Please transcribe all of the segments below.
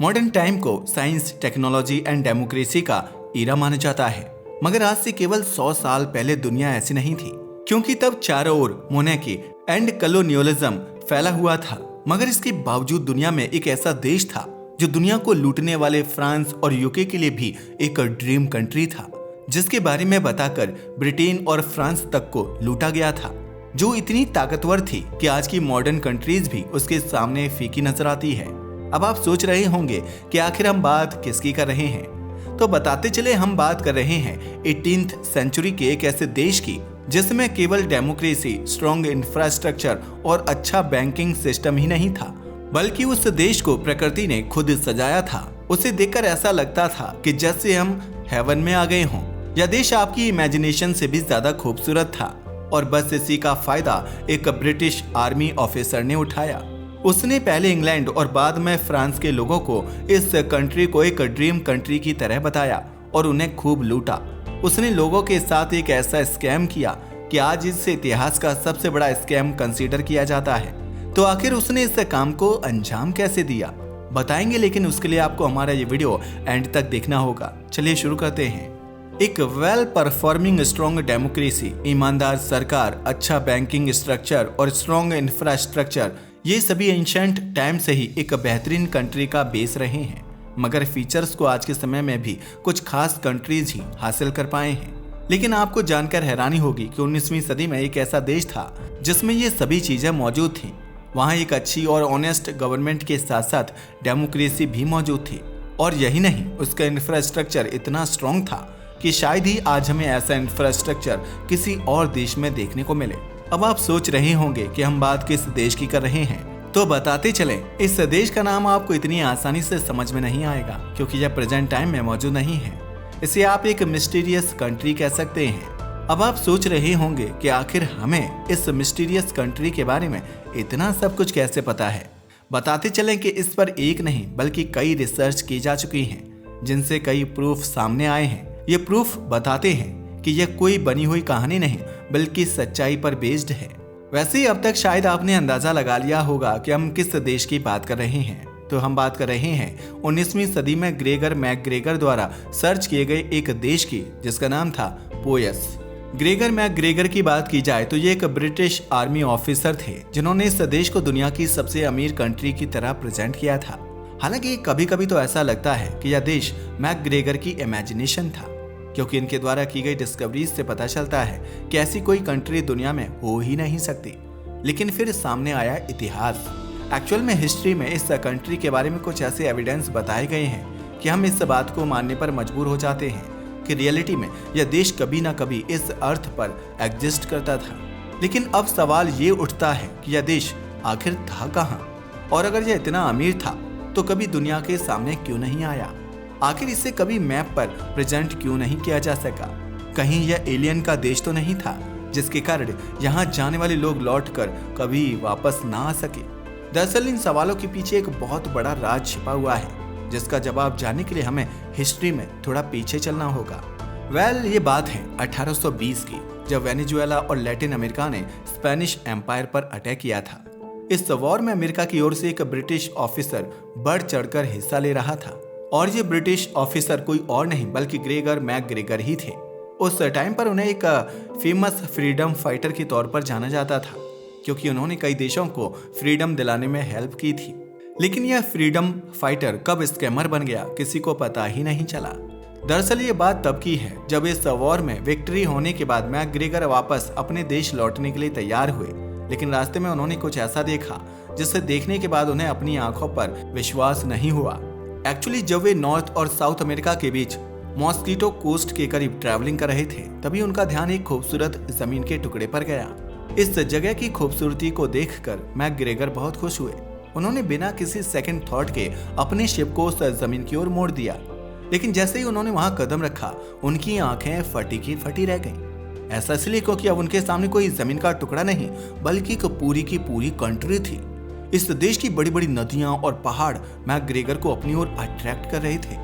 Modern time को science, technology and democracy का ईरा माना जाता है। मगर आज से केवल 100 साल पहले दुनिया ऐसी नहीं थी, क्योंकि तब चारों ओर मोनेकी एंड कॉलोनियलिज्म फैला हुआ था। मगर इसके बावजूद दुनिया में एक ऐसा देश था जो दुनिया को लूटने वाले फ्रांस और यूके के लिए भी एक ड्रीम कंट्री था, जिसके बारे में बताकर ब्रिटेन और फ्रांस तक को लूटा गया था, जो इतनी ताकतवर थी कि आज की मॉडर्न कंट्रीज भी उसके सामने फीकी नजर आती है। अब आप सोच रहे होंगे कि आखिर हम बात किसकी कर रहे हैं, तो बताते चले हम बात कर रहे हैं 18th सेंचुरी के एक ऐसे देश की जिसमें केवल डेमोक्रेसी, स्ट्रॉन्ग इंफ्रास्ट्रक्चर और अच्छा बैंकिंग सिस्टम ही नहीं था, बल्कि उस देश को प्रकृति ने खुद सजाया था। उसे देखकर ऐसा लगता था कि जैसे हम हेवन में आ गए हों। यह देश आपकी इमेजिनेशन से भी ज्यादा खूबसूरत था और बस इसी का फायदा एक ब्रिटिश आर्मी ऑफिसर ने उठाया। उसने पहले इंग्लैंड और बाद में फ्रांस के लोगों को इस कंट्री को एक ड्रीम कंट्री की तरह बताया और उन्हें खूब लूटा। उसने लोगों के साथ एक ऐसा स्कैम किया कि आज इस इतिहास का सबसे बड़ा स्कैम कंसीडर किया जाता है। तो आखिर उसने इस काम को अंजाम कैसे दिया, बताएंगे, लेकिन उसके लिए आपको हमारा ये वीडियो एंड तक देखना होगा। चलिए शुरू करते हैं। एक वेल परफॉर्मिंग स्ट्रॉन्ग डेमोक्रेसी, ईमानदार सरकार, अच्छा बैंकिंग स्ट्रक्चर और स्ट्रॉन्ग इंफ्रास्ट्रक्चर, ये सभी एंशिएंट टाइम से ही एक बेहतरीन कंट्री का बेस रहे हैं। मगर फीचर्स को आज के समय में भी कुछ खास कंट्रीज ही हासिल कर पाए हैं। लेकिन आपको जानकर हैरानी होगी कि 19वीं सदी में एक ऐसा देश था जिसमें ये सभी चीजें मौजूद थी। वहाँ एक अच्छी और ऑनेस्ट गवर्नमेंट के साथ साथ डेमोक्रेसी भी मौजूद थी, और यही नहीं, उसका इंफ्रास्ट्रक्चर इतना स्ट्रॉन्ग था कि शायद ही आज हमें ऐसा इंफ्रास्ट्रक्चर किसी और देश में देखने को मिले। अब आप सोच रहे होंगे कि हम बात किस देश की कर रहे हैं, तो बताते चलें, इस देश का नाम आपको इतनी आसानी से समझ में नहीं आएगा, क्योंकि यह प्रेजेंट टाइम में मौजूद नहीं है। इसे आप एक मिस्टीरियस कंट्री कह सकते हैं। अब आप सोच रहे होंगे कि आखिर हमें इस मिस्टीरियस कंट्री के बारे में इतना सब कुछ कैसे पता है। बताते चलें कि इस पर एक नहीं बल्कि कई रिसर्च की जा चुकी हैं, जिनसे कई प्रूफ सामने आए हैं। ये प्रूफ बताते हैं कि यह कोई बनी हुई कहानी नहीं बल्कि सच्चाई पर बेस्ड है। वैसे ही अब तक शायद आपने अंदाजा लगा लिया होगा कि हम किस देश की बात कर रहे हैं। तो हम बात कर रहे हैं 19वीं सदी में ग्रेगर मैकग्रेगर द्वारा सर्च किए गए एक देश की, जिसका नाम था पोयस। ग्रेगर मैकग्रेगर की बात की जाए तो ये एक ब्रिटिश आर्मी ऑफिसर थे, जिन्होंने इस देश को दुनिया की सबसे अमीर कंट्री की तरह प्रेजेंट किया था। हालांकि कभी कभी तो ऐसा लगता है कि यह देश मैकग्रेगर की इमेजिनेशन था, क्योंकि इनके द्वारा की गई डिस्कवरीज से पता चलता है कि ऐसी कोई कंट्री दुनिया में हो ही नहीं सकती। लेकिन फिर सामने आया इतिहास। एक्चुअल में हिस्ट्री में इस कंट्री के बारे में कुछ ऐसे एविडेंस बताए गए हैं कि हम इस बात को मानने पर मजबूर हो जाते हैं कि रियलिटी में यह देश कभी ना कभी इस अर्थ पर एग्जिस्ट करता था। लेकिन अब सवाल ये उठता है कि यह देश आखिर था कहाँ, और अगर यह इतना अमीर था तो कभी दुनिया के सामने क्यों नहीं आया? आखिर इसे कभी मैप पर प्रेजेंट क्यों नहीं किया जा सका? कहीं यह एलियन का देश तो नहीं था जिसके कारण यहाँ जाने वाले लोग लौटकर कभी वापस ना आ सके? दरअसल इन सवालों के पीछे एक बहुत बड़ा राज छिपा हुआ है, जिसका जवाब जानने के लिए हमें हिस्ट्री में थोड़ा पीछे चलना होगा। ये बात है 1820 की, जब वेनेजुएला और लैटिन अमेरिका ने स्पेनिश एम्पायर पर अटैक किया था। इस वॉर में अमेरिका की ओर से एक ब्रिटिश ऑफिसर बढ़ चढ़कर हिस्सा ले रहा था, और ये ब्रिटिश ऑफिसर कोई और नहीं बल्कि ग्रेगर मैकग्रेगर ही थे। उस टाइम पर उन्हें एक फेमस फ्रीडम फाइटर के तौर पर जाना जाता था, क्योंकि उन्होंने कई देशों को फ्रीडम दिलाने में हेल्प की थी। लेकिन यह फ्रीडम फाइटर कब स्कैमर बन गया, किसी को पता ही नहीं चला। दरअसल ये बात तब की है जब इस वॉर में विक्ट्री होने के बाद मैकग्रेगर वापस अपने देश लौटने के लिए तैयार हुए। लेकिन रास्ते में उन्होंने कुछ ऐसा देखा जिसे देखने के बाद उन्हें अपनी आंखों पर विश्वास नहीं हुआ। एक्चुअली जब वे नॉर्थ और साउथ अमेरिका के बीच मॉस्किटो कोस्ट के करीब ट्रैवलिंग कर रहे थे, तभी उनका ध्यान एक खूबसूरत जमीन के टुकड़े पर गया। इस जगह की खूबसूरती को देखकर मैकग्रेगर बहुत खुश हुए। उन्होंने बिना किसी सेकंड थॉट के अपने शिप को उस जमीन की ओर मोड़ दिया। लेकिन जैसे ही उन्होंने वहां कदम रखा, उनकी आंखें फटी की फटी रह गईं। ऐसा इसलिए क्योंकि अब उनके सामने कोई जमीन का टुकड़ा नहीं बल्कि एक पूरी की पूरी कंट्री थी। इस देश की बड़ी बड़ी नदियां और पहाड़ मैकग्रेगर को अपनी ओर अट्रैक्ट कर रहे थे।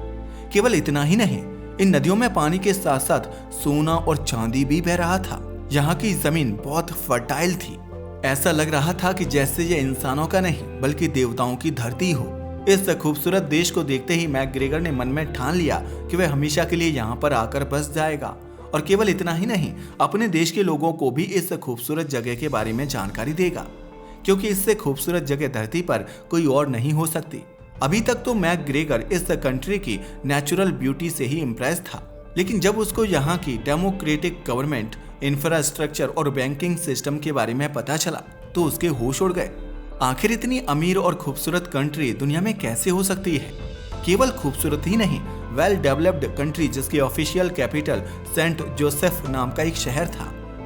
केवल इतना ही नहीं, इन नदियों में पानी के साथ साथ सोना और चांदी भी बह रहा था। यहाँ की जमीन बहुत फर्टाइल थी। ऐसा लग रहा था कि जैसे ये इंसानों का नहीं बल्कि देवताओं की धरती हो। इस खूबसूरत देश को देखते ही मैकग्रेगर ने मन में ठान लिया कि वह हमेशा के लिए यहाँ पर आकर बस जाएगा। और केवल इतना ही नहीं, अपने देश के लोगों को भी इस खूबसूरत जगह के बारे में जानकारी देगा, क्योंकि इससे खूबसूरत जगह धरती पर कोई और नहीं हो सकती। अभी तक तो मैकग्रेगर इस कंट्री की नेचुरल ब्यूटी से ही इम्प्रेस था, लेकिन जब उसको यहाँ की डेमोक्रेटिक गवर्नमेंट, इंफ्रास्ट्रक्चर और बैंकिंग सिस्टम के बारे में पता चला तो उसके होश उड़ गए। आखिर इतनी अमीर और खूबसूरत कंट्री दुनिया में कैसे हो सकती है? केवल खूबसूरत ही नहीं, वेल डेवलप्ड कंट्री जिसकी ऑफिशियल कैपिटल सेंट जोसेफ नाम का एक शहर था।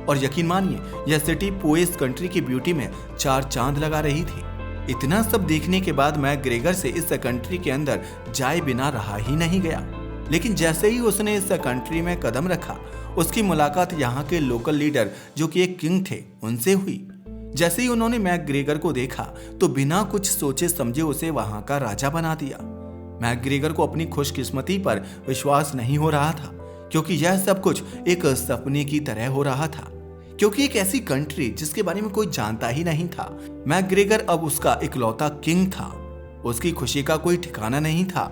और यकीन मानिए, यह सिटी पोएस कंट्री की ब्यूटी में 4 चांद लगा रही थी। इतना सब देखने के बाद मैकग्रेगर से इस कंट्री के अंदर जाए बिना रहा ही नहीं गया। लेकिन जैसे ही उसने इस कंट्री में कदम रखा, उसकी मुलाकात यहाँ के लोकल लीडर जो कि एक किंग थे उनसे हुई। जैसे ही उन्होंने मैकग्रेगर को देखा तो बिना कुछ सोचे समझे उसे वहां का राजा बना दिया। मैकग्रेगर को अपनी खुशकिस्मती पर विश्वास नहीं हो रहा था, क्योंकि यह सब कुछ एक सपने की तरह हो रहा था। क्योंकि एक ऐसी कंट्री जिसके बारे में कोई जानता ही नहीं था, मैकग्रेगर अब उसका इकलौता किंग था। उसकी खुशी का कोई ठिकाना नहीं था,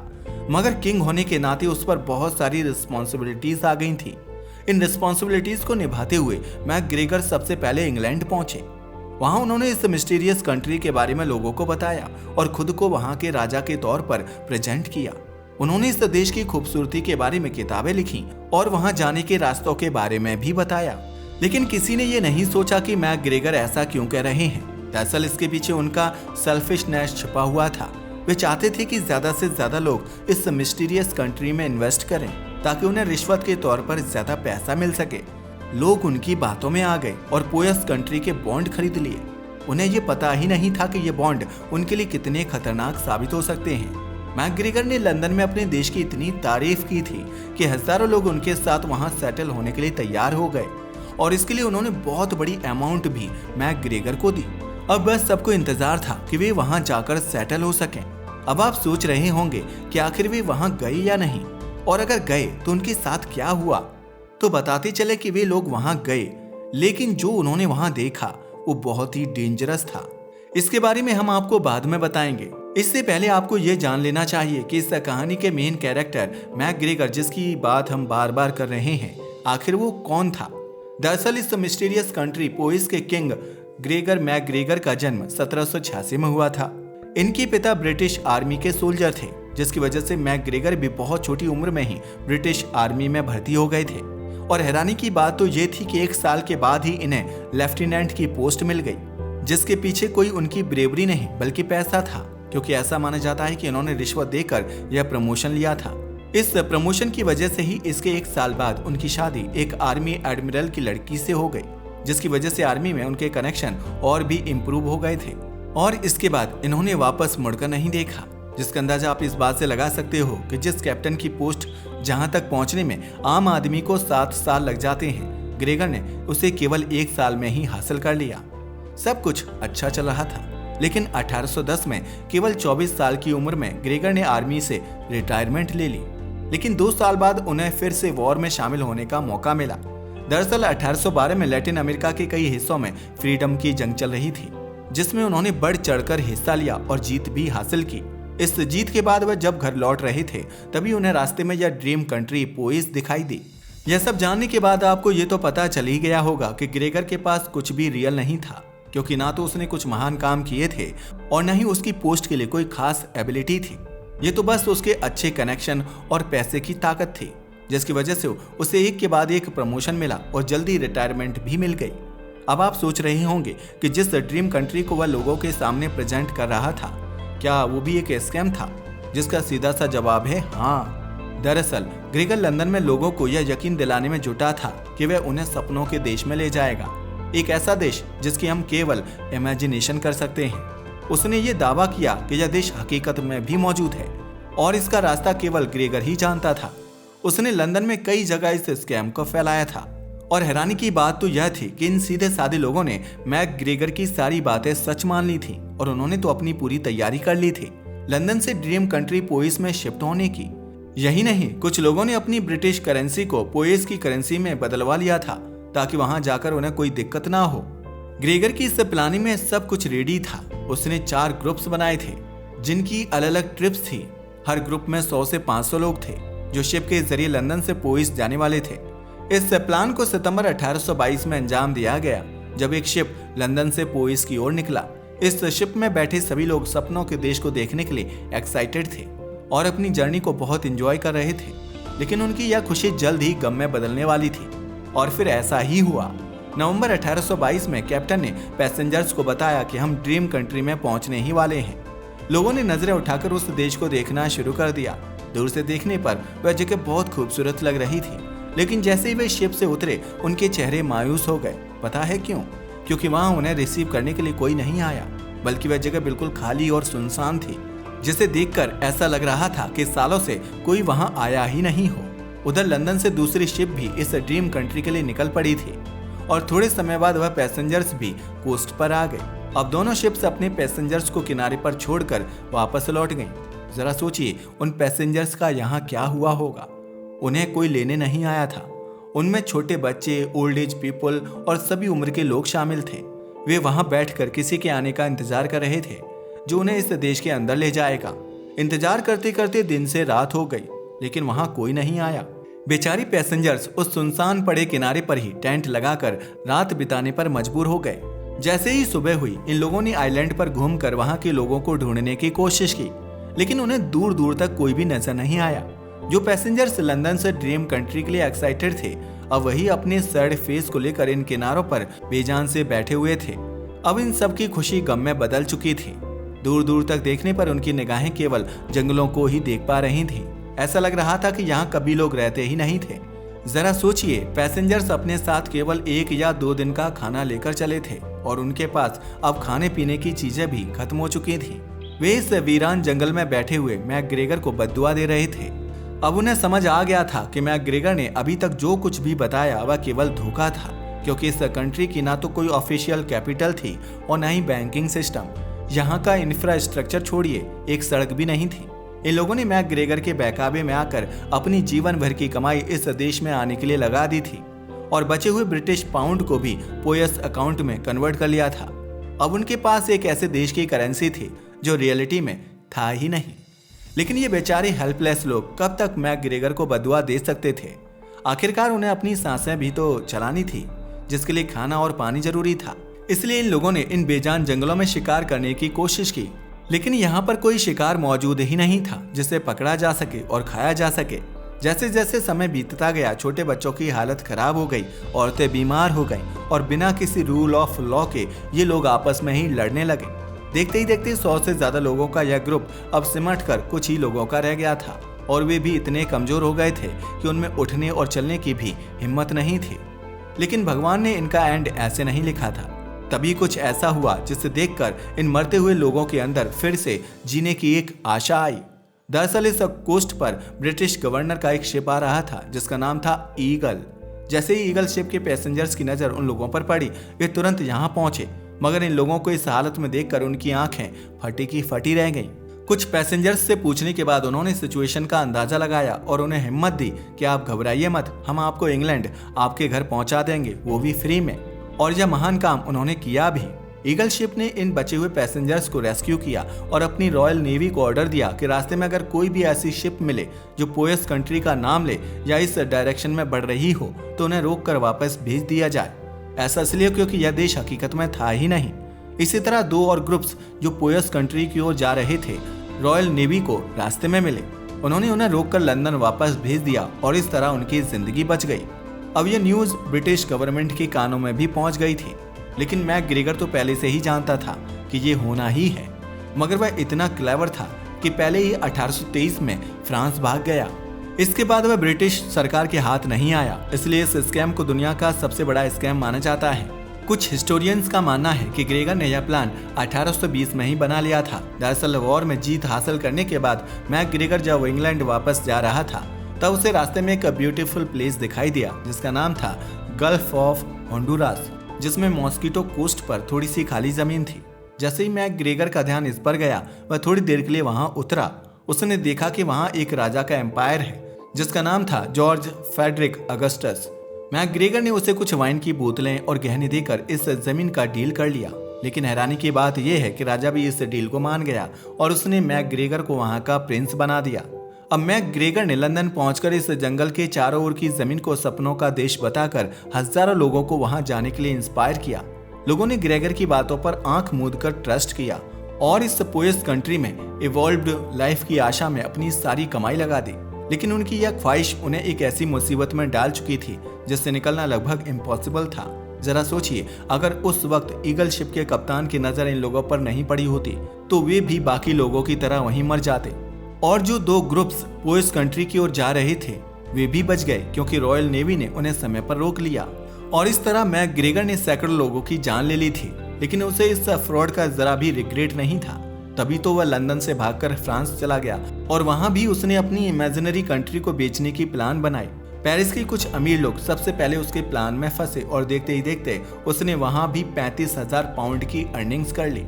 मगर किंग होने के नाते उस पर बहुत सारी रिस्पॉन्सिबिलिटीज आ गई थी। इन रिस्पॉन्सिबिलिटीज को निभाते हुए मैकग्रेगर सबसे पहले इंग्लैंड पहुंचे। वहां उन्होंने इस मिस्टीरियस कंट्री के बारे में लोगों को बताया और खुद को वहां के राजा के तौर पर प्रेजेंट किया। उन्होंने इस देश की खूबसूरती के बारे में किताबें लिखी और वहां जाने के रास्तों के बारे में भी बताया। लेकिन किसी ने ये नहीं सोचा कि मैकग्रेगर ऐसा क्यों कह रहे हैं। दरअसल इसके पीछे उनका सेल्फिशनेस छुपा हुआ था। वे चाहते थे कि ज्यादा से ज्यादा लोग इस मिस्टीरियस कंट्री में इन्वेस्ट करें, ताकि उन्हें रिश्वत के तौर पर ज्यादा पैसा मिल सके। लोग उनकी बातों में आ गए और पोएस कंट्री के बॉन्ड खरीद लिए। उन्हें ये पता ही नहीं था कि ये बॉन्ड उनके लिए कितने खतरनाक साबित हो सकते हैं। मैकग्रेगर ने लंदन में अपने देश की इतनी तारीफ की थी कि हजारों लोग उनके साथ वहां सेटल होने के लिए तैयार हो गए, और इसके लिए उन्होंने बहुत बड़ी अमाउंट भी मैकग्रेगर को दी। अब बस सबको इंतजार था कि वे वहां जाकर सेटल हो सकें। अब आप सोच रहे होंगे कि आखिर वे वहां गए या नहीं, और अगर गए तो उनके साथ क्या हुआ। तो बताते चले कि वे लोग वहां गए, लेकिन जो उन्होंने वहां देखा वो बहुत ही डेंजरस था। इसके बारे में हम आपको बाद में बताएंगे। इससे पहले आपको ये जान लेना चाहिए कि इस कहानी के मेन कैरेक्टर मैकग्रेगर, जिसकी बात हम बार बार कर रहे हैं, आखिर वो कौन था। दरअसल इस मिस्टीरियस कंट्री पोइस के किंग ग्रेगर मैकग्रेगर का जन्म 1786 में हुआ था। इनके पिता ब्रिटिश आर्मी के सोल्जर थे, जिसकी वजह से मैकग्रेगर भी बहुत छोटी उम्र में ही ब्रिटिश आर्मी में भर्ती हो गए थे। और हैरानी की बात तो ये थी कि 1 साल के बाद ही इन्हें लेफ्टिनेंट की पोस्ट मिल गई, जिसके पीछे कोई उनकी ब्रेवरी नहीं बल्कि पैसा था, क्योंकि ऐसा माना जाता है कि इन्होंने रिश्वत देकर यह प्रमोशन लिया था। इस प्रमोशन की वजह से ही इसके 1 साल बाद उनकी शादी एक आर्मी एडमिरल की लड़की से हो गई, जिसकी वजह से आर्मी में उनके कनेक्शन और भी इम्प्रूव हो गए थे। और इसके बाद इन्होंने वापस मुड़कर नहीं देखा, जिसका अंदाजा आप इस बात से लगा सकते हो कि जिस कैप्टन की पोस्ट जहां तक पहुंचने में आम आदमी को 7 साल लग जाते हैं, ग्रेगर ने उसे केवल 1 साल में ही हासिल कर लिया। सब कुछ अच्छा चल रहा था, लेकिन 1810 में केवल 24 साल की उम्र में ग्रेगर ने आर्मी से रिटायरमेंट ले ली। लेकिन 2 साल बाद उन्हें फिर से वॉर में शामिल होने का मौका मिला। दरअसल 1812 में लैटिन अमेरिका के कई हिस्सों में फ्रीडम की जंग चल रही थी, जिसमें उन्होंने बढ़ चढ़कर हिस्सा लिया और जीत भी हासिल की। इस जीत के बाद वह जब घर लौट रहे थे, तभी उन्हें रास्ते में यह ड्रीम कंट्री पोइस दिखाई दी। यह सब जानने के बाद आपको ये तो पता चल ही गया होगा कि ग्रेगर के पास कुछ भी रियल नहीं था, क्योंकि ना तो उसने कुछ महान काम किए थे और न ही उसकी पोस्ट के लिए कोई खास एबिलिटी थी। ये तो बस उसके अच्छे कनेक्शन और पैसे की ताकत थी, जिसकी वजह से उसे एक के बाद एक प्रमोशन मिला और जल्दी रिटायरमेंट भी मिल गई। अब आप सोच रहे होंगे कि जिस ड्रीम कंट्री को वह लोगों के सामने प्रेजेंट कर रहा था, क्या वो भी एक स्कैम था? जिसका सीधा सा जवाब है हाँ। दरअसल ग्रेगर लंदन में लोगों को यह यकीन दिलाने में जुटा था कि वह उन्हें सपनों के देश में ले जाएगा, एक ऐसा देश जिसकी हम केवल इमेजिनेशन कर सकते हैं। उसने ये दावा किया कि यह देश हकीकत में भी मौजूद है और इसका रास्ता केवल ग्रेगर ही जानता था। उसने लंदन में कई जगह इस स्कैम को फैलाया था, और हैरानी की बात तो यह थी कि इन सीधे साधे लोगों ने मैकग्रेगर की सारी बातें सच मान ली थी, और उन्होंने तो अपनी पूरी तैयारी कर ली थी लंदन से ड्रीम कंट्री पोइस में शिफ्ट होने की। यही नहीं, कुछ लोगों ने अपनी ब्रिटिश करेंसी को पोइस की करेंसी में बदलवा लिया था, ताकि वहां जाकर उन्हें कोई दिक्कत ना हो। ग्रेगर की इस प्लानिंग में सब कुछ रेडी था। उसने 4 ग्रुप्स बनाए थे, जिनकी अलग अलग ट्रिप्स थी। हर ग्रुप में 100 से 500 लोग थे जो शिप के जरिए लंदन से पोइस जाने वाले थे। इस प्लान को सितंबर 1822 में अंजाम दिया गया जब एक शिप लंदन से पोइस की ओर निकला। इस शिप में बैठे सभी लोग सपनों के देश को देखने के लिए एक्साइटेड थे और अपनी जर्नी को बहुत एंजॉय कर रहे थे, लेकिन उनकी यह खुशी जल्द ही गम में बदलने वाली थी। और फिर ऐसा ही हुआ। नवंबर 1822 में कैप्टन ने पैसेंजर्स को बताया कि हम ड्रीम कंट्री में पहुंचने ही वाले हैं। लोगों ने नजरें उठाकर उस देश को देखना शुरू कर दिया। दूर से देखने पर वह जगह बहुत खूबसूरत लग रही थी, लेकिन जैसे ही वे शिप से उतरे उनके चेहरे मायूस हो गए। पता है क्यों? क्योंकि वहां उन्हें रिसीव करने के लिए कोई नहीं आया, बल्कि वह जगह बिल्कुल खाली और सुनसान थी, जिसे देखकर ऐसा लग रहा था कि सालों से कोई वहां आया ही नहीं हो। उधर लंदन से दूसरी शिप भी इस ड्रीम कंट्री के लिए निकल पड़ी थी और थोड़े समय बाद वह पैसेंजर्स भी कोस्ट पर आ गए। अब दोनों शिप्स अपने पैसेंजर्स को किनारे पर छोड़कर वापस लौट गईं। जरा सोचिए उन पैसेंजर्स का यहाँ क्या हुआ होगा। उन्हें कोई लेने नहीं आया था। उनमें छोटे बच्चे, ओल्ड एज पीपल और सभी उम्र के लोग शामिल थे। वे वहां बैठकर किसी के आने का इंतजार कर रहे थे जो उन्हें इस देश के अंदर ले जाएगा। इंतजार करते करते दिन से रात हो गई, लेकिन वहां कोई नहीं आया। बेचारी पैसेंजर्स उस सुनसान पड़े किनारे पर ही टेंट लगाकर रात बिताने पर मजबूर हो गए। जैसे ही सुबह हुई, इन लोगों ने आइलैंड पर घूमकर वहां के लोगों को ढूंढने की कोशिश की, लेकिन उन्हें दूर दूर तक कोई भी नजर नहीं आया। जो पैसेंजर्स लंदन से ड्रीम कंट्री के लिए एक्साइटेड थे, अब वही अपने सैड फेस को लेकर इन किनारों पर बेजान से बैठे हुए थे। अब इन सब की खुशी गम में बदल चुकी थी। दूर दूर तक देखने पर उनकी निगाहें केवल जंगलों को ही देख पा रही थी। ऐसा लग रहा था कि यहाँ कभी लोग रहते ही नहीं थे। जरा सोचिए, पैसेंजर्स अपने साथ केवल 1 या 2 दिन का खाना लेकर चले थे और उनके पास अब खाने पीने की चीजें भी खत्म हो चुकी थी। वे इस वीरान जंगल में बैठे हुए मैकग्रेगर को बद्दुआ दे रहे थे। अब उन्हें समझ आ गया था कि मैकग्रेगर ने अभी तक जो कुछ भी बताया वह केवल धोखा था, क्योंकि इस कंट्री की ना तो कोई ऑफिशियल कैपिटल थी और ना ही बैंकिंग सिस्टम। यहाँ का इंफ्रास्ट्रक्चर छोड़िए, एक सड़क भी नहीं थी। इन लोगों ने मैकग्रेगर के बहकावे में आकर अपनी जीवन भर की कमाई इस देश में आने के लिए लगा दी थी और बचे हुए ब्रिटिश पाउंड को भी पोयस अकाउंट में कन्वर्ट कर लिया था। अब उनके पास एक ऐसे देश की करेंसी थी जो रियलिटी में था ही नहीं। लेकिन ये बेचारे हेल्पलेस लोग कब तक मैकग्रेगर को बदुआ दे सकते थे? आखिरकार उन्हें अपनी सांसें भी तो चलानी थी, जिसके लिए खाना और पानी जरूरी था। इसलिए इन लोगों ने इन बेजान जंगलों में शिकार करने की कोशिश की, लेकिन यहाँ पर कोई शिकार मौजूद ही नहीं था जिसे पकड़ा जा सके और खाया जा सके। जैसे जैसे समय बीतता गया, छोटे बच्चों की हालत खराब हो गई, औरतें बीमार हो गईं और बिना किसी रूल ऑफ लॉ के ये लोग आपस में ही लड़ने लगे। देखते ही देखते 100 से ज्यादा लोगों का यह ग्रुप अब सिमट कर कुछ ही लोगों का रह गया था और वे भी इतने कमजोर हो गए थे कि उनमें उठने और चलने की भी हिम्मत नहीं थी। लेकिन भगवान ने इनका एंड ऐसे नहीं लिखा था। तभी कुछ ऐसा हुआ जिसे देखकर इन मरते हुए लोगों के अंदर फिर से जीने की एक आशा आई। दरअसल इस कोस्ट पर ब्रिटिश गवर्नर का एक शिप आ रहा था जिसका नाम था ईगल। जैसे ही ईगल शिप के पैसेंजर्स की नजर उन लोगों पर पड़ी, वे तुरंत यहाँ पहुंचे, मगर इन लोगों को इस हालत में देखकर उनकी आंखें फटी की फटी रह गईं। कुछ पैसेंजर्स से पूछने के बाद उन्होंने सिचुएशन का अंदाजा लगाया और उन्हें हिम्मत दी कि आप घबराइए मत, हम आपको इंग्लैंड आपके घर पहुंचा देंगे, वो भी फ्री में। और यह महान काम उन्होंने किया भी। ईगल शिप ने इन बचे हुए पैसेंजर्स को रेस्क्यू किया और अपनी रॉयल नेवी को ऑर्डर दिया कि रास्ते में अगर कोई भी ऐसी शिप मिले जो पोयस कंट्री का नाम ले या इस डायरेक्शन में बढ़ रही हो तो उन्हें रोककर वापस भेज दिया जाए। ऐसा इसलिए क्योंकि यह देश हकीकत में था ही नहीं। इसी तरह 2 और ग्रुप्स जो पोयस कंट्री की ओर जा रहे थे, रॉयल नेवी को रास्ते में मिले। उन्होंने उन्हें रोककर लंदन वापस भेज दिया और इस तरह उनकी जिंदगी बच गई। अब यह न्यूज ब्रिटिश गवर्नमेंट के कानों में भी पहुंच गई थी, लेकिन मैकग्रेगर तो पहले से ही जानता था कि ये होना ही है। मगर वह इतना क्लेवर था कि पहले ही 1823 में फ्रांस भाग गया। इसके बाद वह ब्रिटिश सरकार के हाथ नहीं आया, इसलिए इस स्कैम को दुनिया का सबसे बड़ा स्कैम माना जाता है। कुछ हिस्टोरियंस का मानना है कि ग्रेगर ने यह प्लान 1820 में ही बना लिया था। दरअसल वॉर में जीत हासिल करने के बाद मैकग्रेगर जब इंग्लैंड वापस जा रहा था तब उसे रास्ते में एक ब्यूटीफुल प्लेस दिखाई दिया जिसका नाम था गल्फ ऑफ होंडुरास, जिसमें मॉस्किटो कोस्ट पर थोड़ी सी खाली जमीन थी। जैसे ही मैकग्रेगर का ध्यान इस पर गया, वह थोड़ी देर के लिए वहां उतरा। उसने देखा कि वहां एक राजा का एम्पायर है जिसका नाम था जॉर्ज फ्रेडरिक अगस्टस। मैकग्रेगर ने उसे कुछ वाइन की बोतलें और गहने देकर इस जमीन का डील कर लिया। लेकिन हैरानी की बात यह है कि राजा भी इस डील को मान गया और उसने मैकग्रेगर को वहां का प्रिंस बना दिया। अब मैकग्रेगर ने लंदन पहुंचकर इस जंगल के चारों ओर की जमीन को सपनों का देश बताकर हजारों लोगों को वहां जाने के लिए इंस्पायर किया। लोगों ने ग्रेगर की बातों पर आंख मूंद कर ट्रस्ट किया और इस पोएस्ट कंट्री में इवॉल्व्ड लाइफ की आशा में अपनी सारी कमाई लगा दी। लेकिन उनकी यह ख्वाहिश उन्हें एक ऐसी मुसीबत में डाल चुकी थी जिससे निकलना लगभग इम्पॉसिबल था। जरा सोचिए, अगर उस वक्त ईगल शिप के कप्तान की नजर इन लोगों पर नहीं पड़ी होती तो वे भी बाकी लोगों की तरह वहीं मर जाते। और जो 2 ग्रुप्स पोएस्ट कंट्री की ओर जा रहे थे वे भी बच गए क्योंकि रॉयल नेवी ने उन्हें समय पर रोक लिया। और इस तरह मैकग्रेगर ने सैकड़ों लोगों की जान ले ली थी, लेकिन उसे इस फ्रॉड का जरा भी रिग्रेट नहीं था। तभी तो वह लंदन से भागकर फ्रांस चला गया और वहां भी उसने अपनी इमेजिनरी कंट्री को बेचने की प्लान बनाई। पेरिस के कुछ अमीर लोग सबसे पहले उसके प्लान में फंसे और देखते ही देखते उसने वहां भी 35,000 पाउंड की अर्निंग्स कर ली।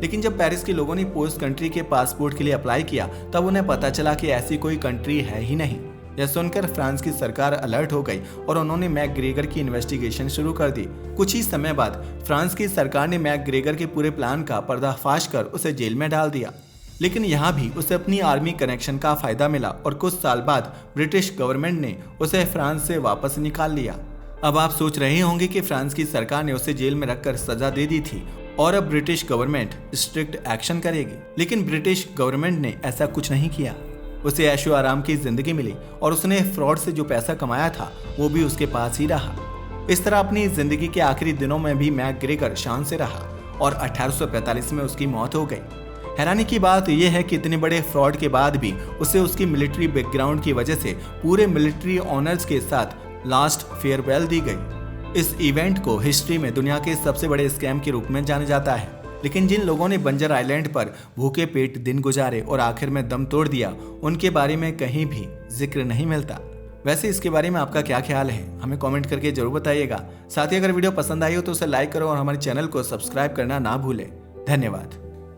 लेकिन जब पेरिस के लोगों ने पोस्ट कंट्री के पासपोर्ट के लिए अप्लाई किया तब उन्हें पता चला कि ऐसी कोई कंट्री है ही नहीं। यह सुनकर फ्रांस की सरकार अलर्ट हो गई और उन्होंने मैकग्रेगर की इन्वेस्टिगेशन शुरू कर दी। कुछ ही समय बाद फ्रांस की सरकार ने मैकग्रेगर के पूरे प्लान का पर्दाफाश कर उसे जेल में डाल दिया। लेकिन यहाँ भी उसे अपनी आर्मी कनेक्शन का फायदा मिला और कुछ साल बाद ब्रिटिश गवर्नमेंट ने उसे फ्रांस से वापस निकाल लिया। अब आप सोच रहे होंगे कि फ्रांस की सरकार ने उसे जेल में रखकर सजा दे दी थी और अब ब्रिटिश गवर्नमेंट स्ट्रिक्ट एक्शन करेगी, लेकिन ब्रिटिश गवर्नमेंट ने ऐसा कुछ नहीं किया। उसे ऐशो आराम की जिंदगी मिली और उसने फ्रॉड से जो पैसा कमाया था वो भी उसके पास ही रहा। इस तरह अपनी जिंदगी के आखिरी दिनों में भी मैकग्रेगर शान से रहा और 1845 में उसकी मौत हो गई। हैरानी की बात यह है कि इतने बड़े फ्रॉड के बाद भी उसे उसकी मिलिट्री बैकग्राउंड की वजह से पूरे मिलिट्री ऑनर्स के साथ लास्ट फेयरवेल दी गई। इस इवेंट को हिस्ट्री में दुनिया के सबसे बड़े स्कैम के रूप में जाना जाता है। लेकिन जिन लोगों ने बंजर आइलैंड पर भूखे पेट दिन गुजारे और आखिर में दम तोड़ दिया उनके बारे में कहीं भी जिक्र नहीं मिलता। वैसे इसके बारे में आपका क्या ख्याल है, हमें कमेंट करके जरूर बताइएगा। साथ ही अगर वीडियो पसंद आई हो तो उसे लाइक करो और हमारे चैनल को सब्सक्राइब करना ना भूलें। धन्यवाद।